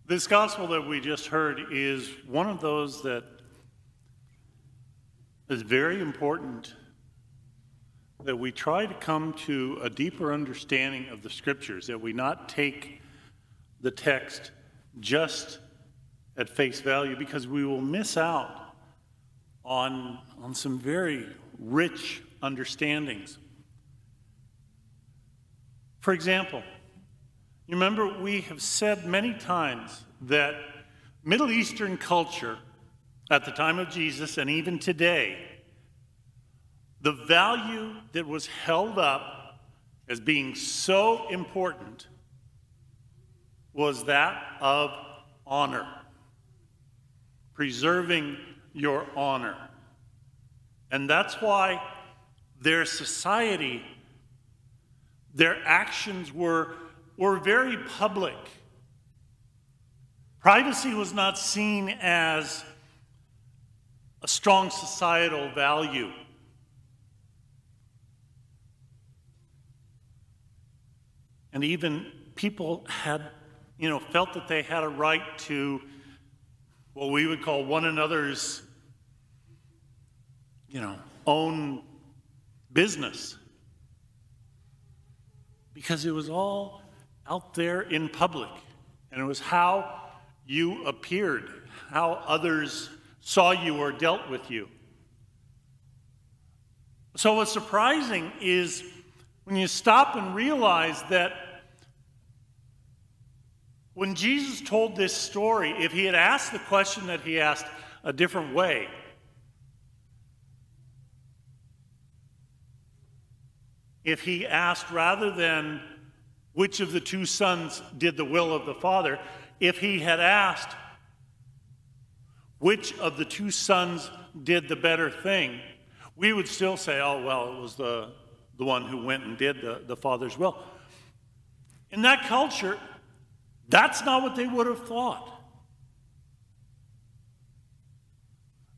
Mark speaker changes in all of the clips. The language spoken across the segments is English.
Speaker 1: This gospel that we just heard is one of those that is very important, that we try to come to a deeper understanding of the scriptures, that we not take the text just at face value, because we will miss out on some very rich understandings. For example, you remember we have said many times that Middle Eastern culture at the time of Jesus and even today, the value that was held up as being so important was that of honor, preserving your honor. And that's why their society, their actions were very public. Privacy was not seen as a strong societal value. And even people had, felt that they had a right to what we would call one another's, own business. Because it was all out there in public. And it was how you appeared, how others saw you or dealt with you. So what's surprising is when you stop and realize that when Jesus told this story, if he had asked the question that he asked a different way, if he asked, rather than which of the two sons did the will of the Father, if he had asked which of the two sons did the better thing, we would still say, oh, well, it was the one who went and did the Father's will. In that culture, that's not what they would have thought.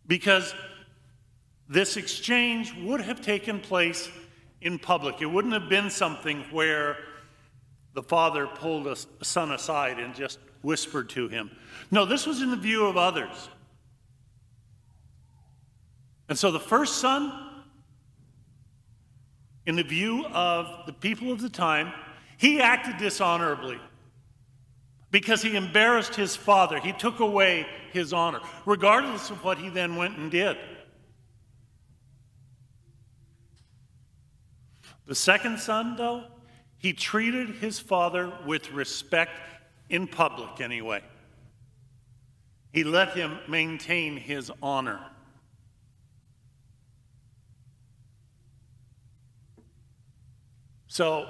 Speaker 1: Because this exchange would have taken place in public. It wouldn't have been something where the father pulled a son aside and just whispered to him. No, this was in the view of others. And so the first son, in the view of the people of the time, he acted dishonorably because he embarrassed his father. He took away his honor, regardless of what he then went and did. The second son, though, he treated his father with respect in public anyway. He let him maintain his honor. So,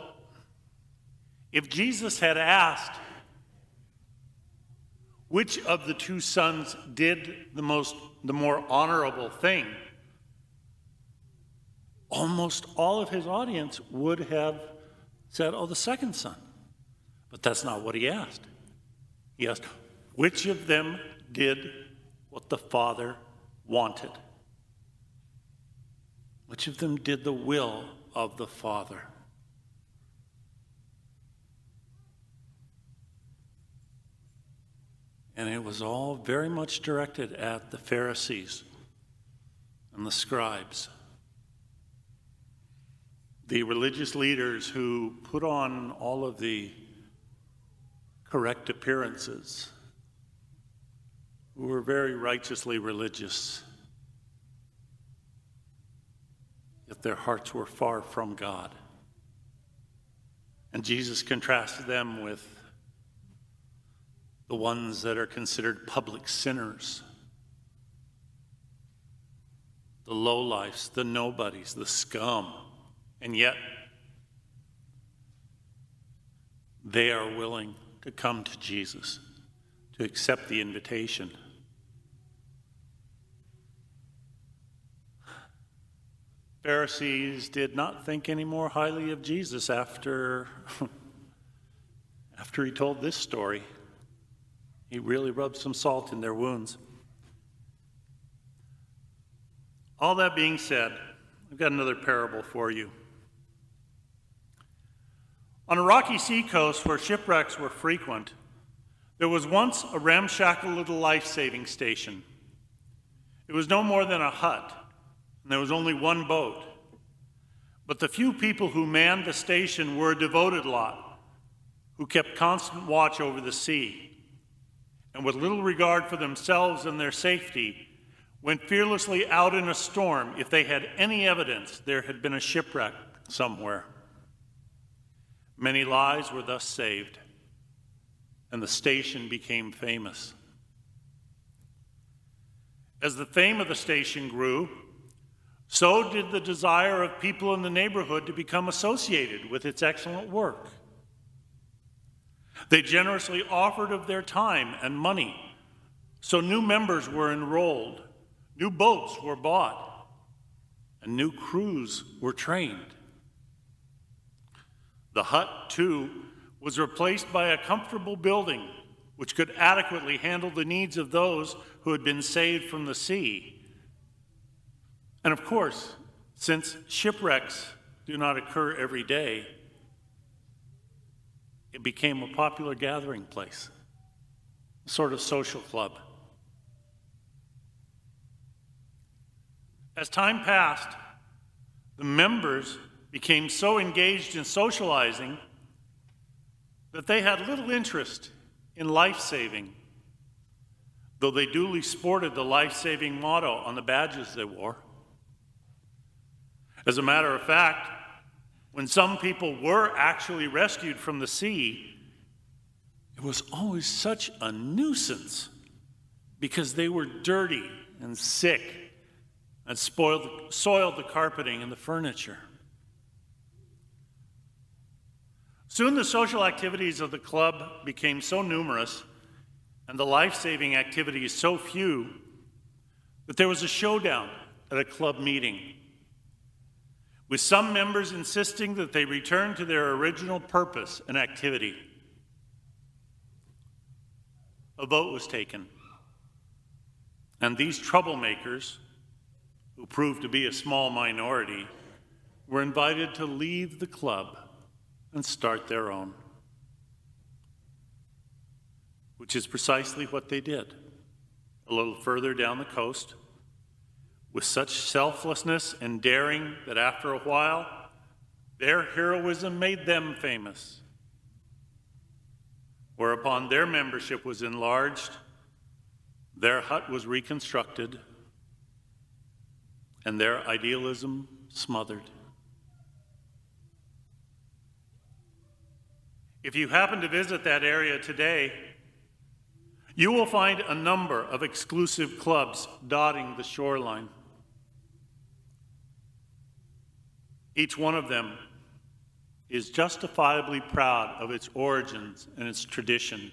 Speaker 1: if Jesus had asked which of the two sons did the more honorable thing, almost all of his audience would have said, oh, the second son. But that's not what he asked. He asked, which of them did what the Father wanted? Which of them did the will of the Father? And it was all very much directed at the Pharisees and the scribes, the religious leaders who put on all of the correct appearances, who were very righteously religious, yet their hearts were far from God. And Jesus contrasted them with the ones that are considered public sinners, the lowlifes, the nobodies, the scum. And yet, they are willing to come to Jesus, to accept the invitation. Pharisees did not think any more highly of Jesus after he told this story. He really rubbed some salt in their wounds. All that being said, I've got another parable for you. On a rocky seacoast where shipwrecks were frequent, There was once a ramshackle little life-saving station. It was no more than a hut, and there was only one boat. But the few people who manned the station were a devoted lot, who kept constant watch over the sea, and with little regard for themselves and their safety, went fearlessly out in a storm if they had any evidence there had been a shipwreck somewhere. Many lives were thus saved, and the station became famous. As the fame of the station grew, so did the desire of people in the neighborhood to become associated with its excellent work. They generously offered of their time and money, so new members were enrolled, new boats were bought, and new crews were trained. The hut, too, was replaced by a comfortable building which could adequately handle the needs of those who had been saved from the sea. And of course, since shipwrecks do not occur every day, it became a popular gathering place, a sort of social club. As time passed, the members became so engaged in socializing that they had little interest in life-saving, though they duly sported the life-saving motto on the badges they wore. As a matter of fact, when some people were actually rescued from the sea, it was always such a nuisance because they were dirty and sick and soiled the carpeting and the furniture. Soon the social activities of the club became so numerous and the life-saving activities so few that there was a showdown at a club meeting, with some members insisting that they return to their original purpose and activity. A vote was taken, and these troublemakers, who proved to be a small minority, were invited to leave the club and start their own, which is precisely what they did a little further down the coast, with such selflessness and daring that after a while, their heroism made them famous, whereupon their membership was enlarged, their hut was reconstructed, and their idealism smothered. If you happen to visit that area today, you will find a number of exclusive clubs dotting the shoreline. Each one of them is justifiably proud of its origins and its tradition.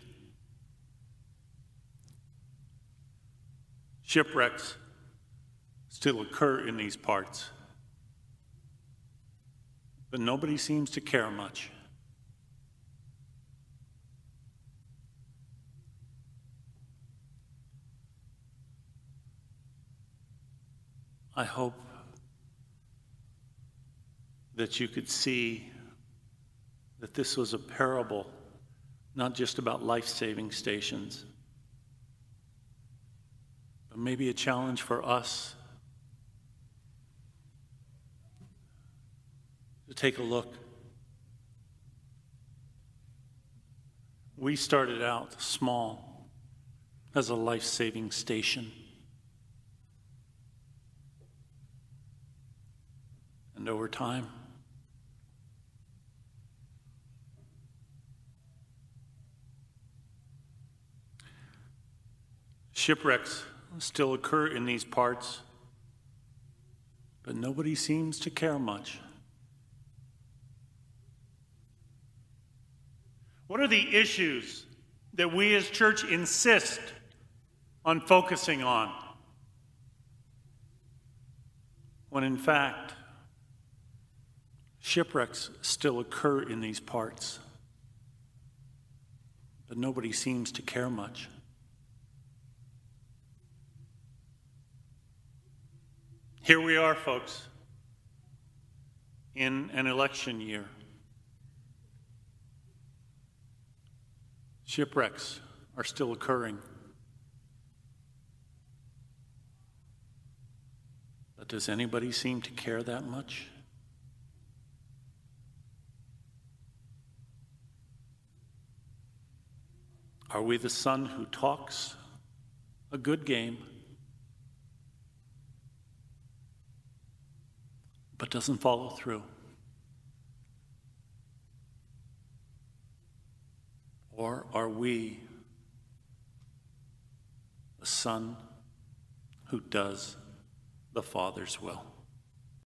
Speaker 1: Shipwrecks still occur in these parts, but nobody seems to care much. I hope that you could see that this was a parable, not just about life-saving stations, but maybe a challenge for us to take a look. We started out small as a life-saving station. And over time, shipwrecks still occur in these parts, but nobody seems to care much. What are the issues that we as church insist on focusing on, when in fact, shipwrecks still occur in these parts, but nobody seems to care much? Here we are, folks, in an election year. Shipwrecks are still occurring. But does anybody seem to care that much? Are we the son who talks a good game but doesn't follow through? Or are we the son who does the Father's will?